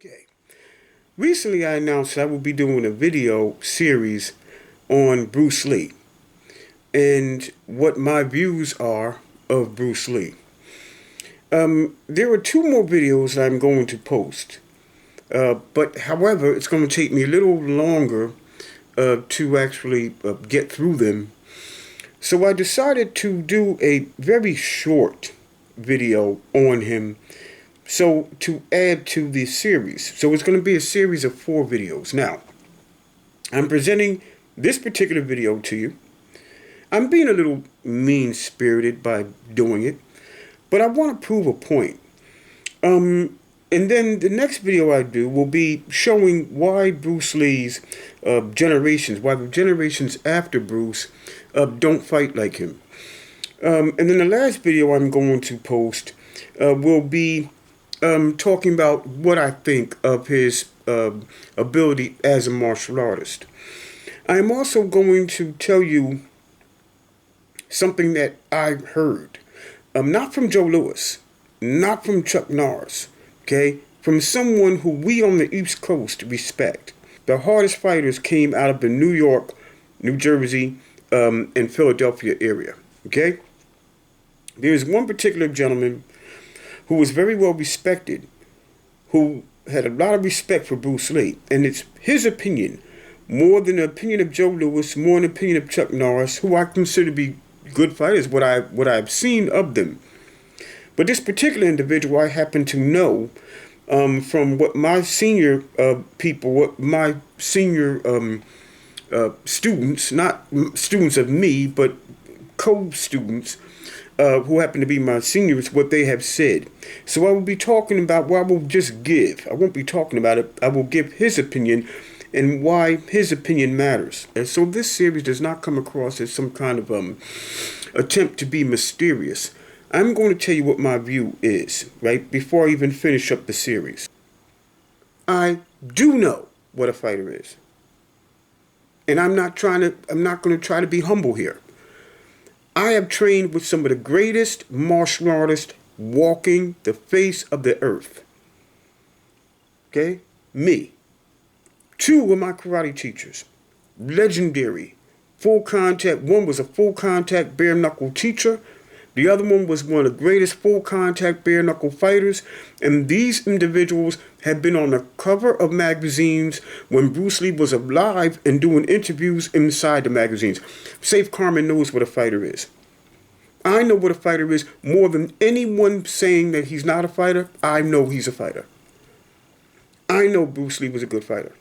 Okay. Recently I announced that I will be doing a video series on Bruce Lee and what my views are of Bruce Lee. There are two more videos I'm going to post. But however, it's going to take me a little longer to actually get through them. So I decided to do a very short video on him. So to add to the series. So it's going to be a series of 4 videos. Now, I'm presenting this particular video to you. I'm being a little mean-spirited by doing it, but I want to prove a point. And then the next video I do will be showing why Bruce Lee's why the generations after Bruce don't fight like him. And then the last video I'm going to post will be talking about what I think of his ability as a martial artist. I'm also going to tell you something that I heard, not from Joe Louis, not from Chuck Norris, okay, from someone who we on the East Coast respect. The hardest fighters came out of the New York, New Jersey, and Philadelphia area, okay? There's one particular gentleman who was very well respected, who had a lot of respect for Bruce Lee, and it's his opinion, more than the opinion of Joe Louis, more than the opinion of Chuck Norris, who I consider to be good fighters, what I've seen of them. But this particular individual I happen to know from what my senior students, not students of me, but co-students, who happen to be my seniors, what they have said. So I will be talking about, I won't be talking about it, I will give his opinion and why his opinion matters. And so this series does not come across as some kind of attempt to be mysterious. I'm going to tell you what my view is, right, before I even finish up the series. I do know what a fighter is. And I'm not going to try to be humble here. I have trained with some of the greatest martial artists walking the face of the earth. Okay? Me. 2 of my karate teachers. Legendary. Full contact. One was a full contact bare knuckle teacher. The other one was one of the greatest full contact bare knuckle fighters. And these individuals had been on the cover of magazines when Bruce Lee was alive and doing interviews inside the magazines. Safe Carmen knows what a fighter is. I know what a fighter is more than anyone saying that he's not a fighter. I know he's a fighter. I know Bruce Lee was a good fighter.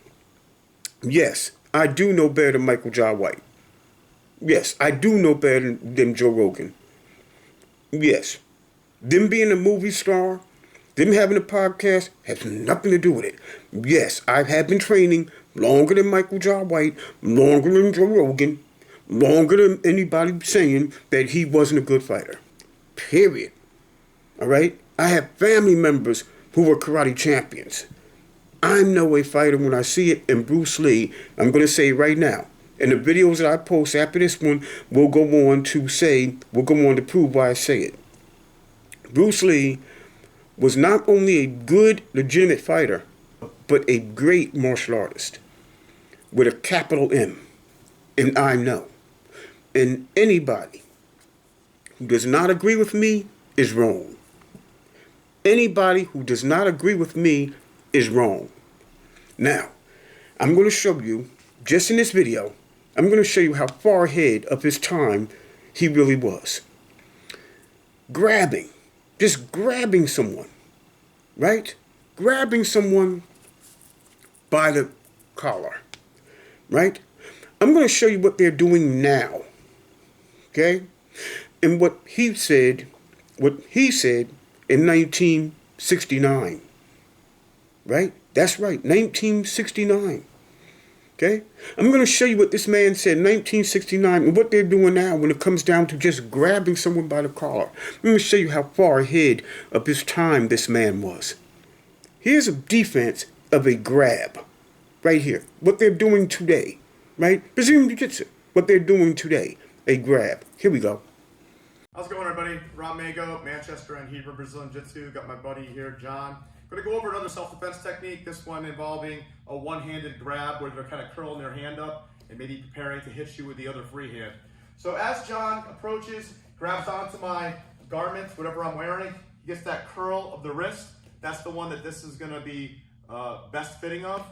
Yes, I do know better than Michael Jai White. Yes, I do know better than Joe Rogan. Yes, them being a movie star, them having a podcast has nothing to do with it. Yes, I have been training longer than Michael Jai White, longer than Joe Rogan, longer than anybody saying that he wasn't a good fighter. Period. All right? I have family members who were karate champions. I know a fighter when I see it, and Bruce Lee, I'm going to say right now, and the videos that I post after this one will go on to prove why I say it. Bruce Lee was not only a good, legitimate fighter, but a great martial artist with a capital M. And I know. And anybody who does not agree with me is wrong. Anybody who does not agree with me is wrong. Now, I'm going to show you, just in this video, I'm going to show you how far ahead of his time he really was. Just grabbing someone, right? Grabbing someone by the collar, right? I'm going to show you what they're doing now, okay? And what he said in 1969, right? That's right, 1969. Okay? I'm going to show you what this man said in 1969 and what they're doing now when it comes down to just grabbing someone by the collar. I'm going to show you how far ahead of his time this man was. Here's a defense of a grab. Right here. What they're doing today. Right? Brazilian Jiu-Jitsu. What they're doing today. A grab. Here we go. How's it going, everybody? Rob Mago, Manchester and Hebrew Brazilian Jiu-Jitsu. Got my buddy here, John. I'm going to go over another self-defense technique, this one involving a one-handed grab where they're kind of curling their hand up and maybe preparing to hit you with the other free hand. So as John approaches, grabs onto my garment, whatever I'm wearing, he gets that curl of the wrist. That's the one that this is going to be best fitting of.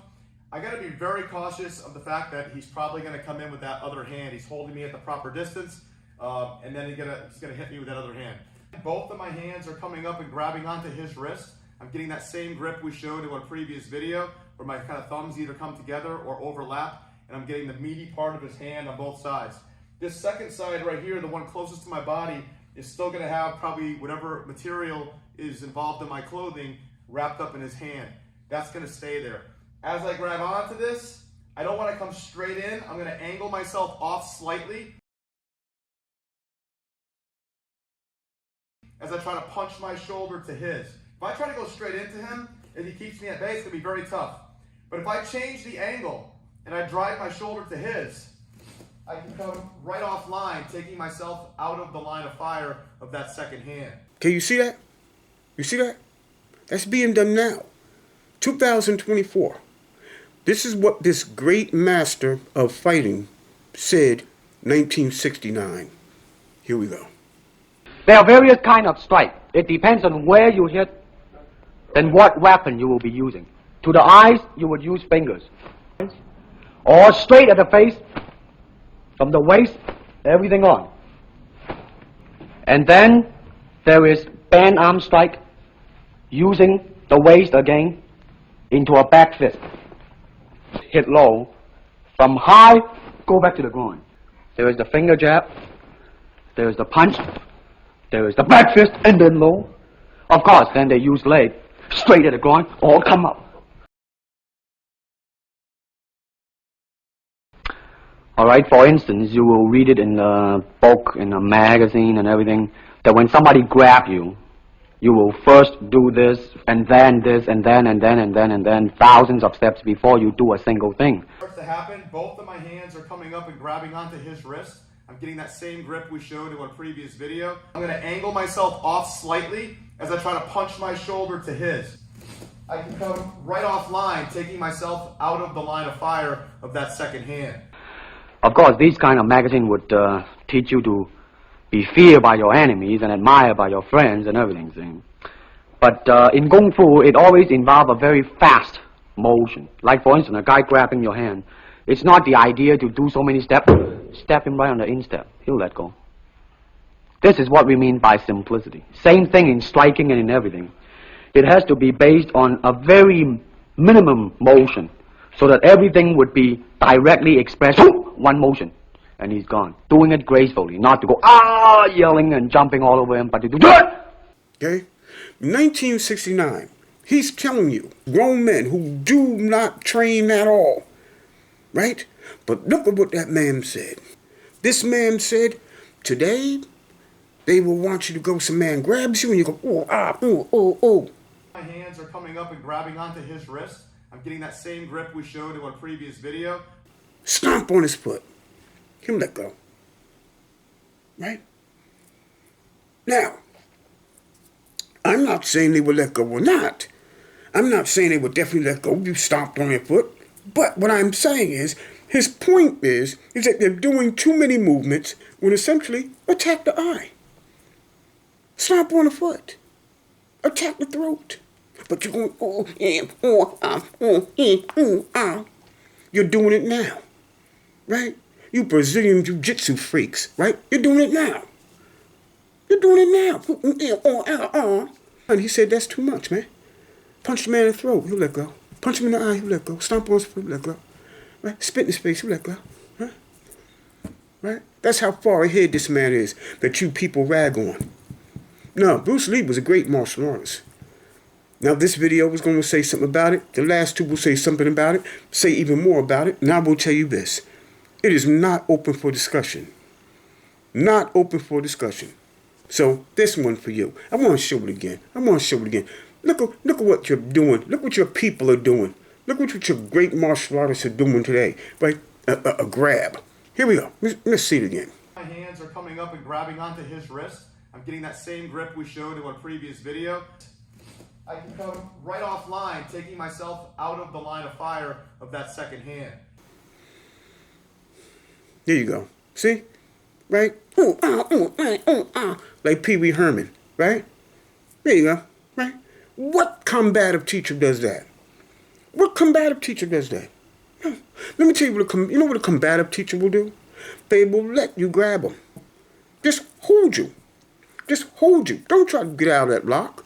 I got to be very cautious of the fact that he's probably going to come in with that other hand. He's holding me at the proper distance, and then he's going to hit me with that other hand. Both of my hands are coming up and grabbing onto his wrist. I'm getting that same grip we showed in a previous video where my kind of thumbs either come together or overlap, and I'm getting the meaty part of his hand on both sides. This second side right here, the one closest to my body, is still going to have probably whatever material is involved in my clothing wrapped up in his hand. That's going to stay there. As I grab onto this, I don't want to come straight in. I'm going to angle myself off slightly as I try to punch my shoulder to his. If I try to go straight into him and he keeps me at bay, it's going to be very tough. But if I change the angle and I drive my shoulder to his, I can come right off line, taking myself out of the line of fire of that second hand. Can you see that? You see that? That's being done now. 2024. This is what this great master of fighting said 1969. Here we go. There are various kinds of strike. It depends on where you hit and what weapon you will be using. To the eyes, you would use fingers. Or straight at the face, from the waist, everything on. And then there is band arm strike, using the waist again into a back fist. Hit low, from high, go back to the groin. There is the finger jab, there is the punch, there is the back fist, and then low. Of course, then they use leg, straight at the groin, or come up. Alright, for instance, you will read it in a book, in a magazine and everything, that when somebody grabs you, you will first do this, and then this, and then, thousands of steps before you do a single thing. Starts to happen, both of my hands are coming up and grabbing onto his wrist. I'm getting that same grip we showed in a previous video. I'm going to angle myself off slightly as I try to punch my shoulder to his. I can come right off line, taking myself out of the line of fire of that second hand. Of course, these kind of magazine would teach you to be feared by your enemies and admired by your friends and everything. See? But in Kung Fu, it always involves a very fast motion. Like, for instance, a guy grabbing your hand. It's not the idea to do so many steps. Step him right on the instep. He'll let go. This is what we mean by simplicity. Same thing in striking and in everything. It has to be based on a very minimum motion so that everything would be directly expressed. One motion, and he's gone. Doing it gracefully, not to go, yelling and jumping all over him, but to do it. Okay? 1969. He's telling you, grown men who do not train at all, right? But look at what that man said. This man said, today, they will want you to go, some man grabs you, and you go, My hands are coming up and grabbing onto his wrist. I'm getting that same grip we showed in a previous video. Stomp on his foot. He'll let go. Right? Now, I'm not saying they will let go or not. I'm not saying they will definitely let go. You stomped on their foot. But what I'm saying is, his point is that they're doing too many movements when essentially attack the eye. Stomp on the foot. Attack the throat. But you're going, You're doing it now. Right? You Brazilian Jiu-Jitsu freaks, right? You're doing it now. You're doing it now. And he said, that's too much, man. Punch the man in the throat, he'll let go. Punch him in the eye, he'll let go. Stomp on his foot, he'll let go. Right? Spit in his face, he'll let go. Right? Right? That's how far ahead this man is that you people rag on. No, Bruce Lee was a great martial artist. Now, this video was going to say something about it. The last two will say something about it, say even more about it. And I will tell you this. It is not open for discussion. Not open for discussion. So, this one for you. I want to show it again. Look at what you're doing. Look what your people are doing. Look what your great martial artists are doing today. Right? A grab. Here we go. Let's see it again. My hands are coming up and grabbing onto his wrist. I'm getting that same grip we showed in a previous video. I can come right offline, taking myself out of the line of fire of that second hand. There you go. See? Right? Ooh, ooh, ooh, like Pee Wee Herman, right? There you go. Right? What combative teacher does that? What combative teacher does that? Let me tell you you know what a combative teacher will do? They will let you grab them. Just hold you. Just hold you. Don't try to get out of that lock.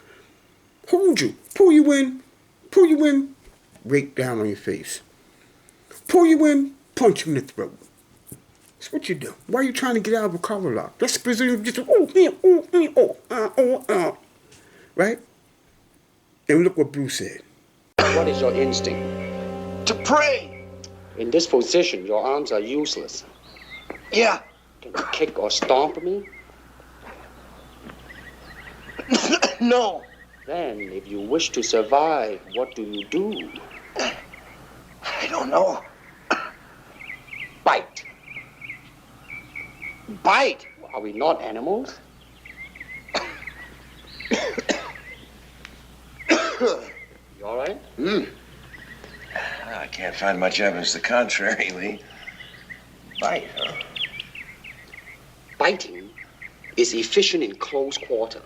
Hold you. Pull you in, rake down on your face. Pull you in, punch you in the throat. That's what you do. Why are you trying to get out of a collar lock? That's Brazilian just right? And look what Bruce said. What is your instinct? To pray. In this position, your arms are useless. Yeah. Can you kick or stomp me? No. Then, if you wish to survive, what do you do? I don't know. Bite. Bite. Are we not animals? You all right? I can't find much evidence to the contrary, Lee. Bite, huh? Biting is efficient in close quarter.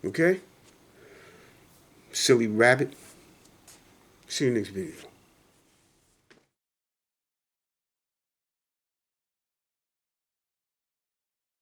Okay? Silly rabbit. See you next video.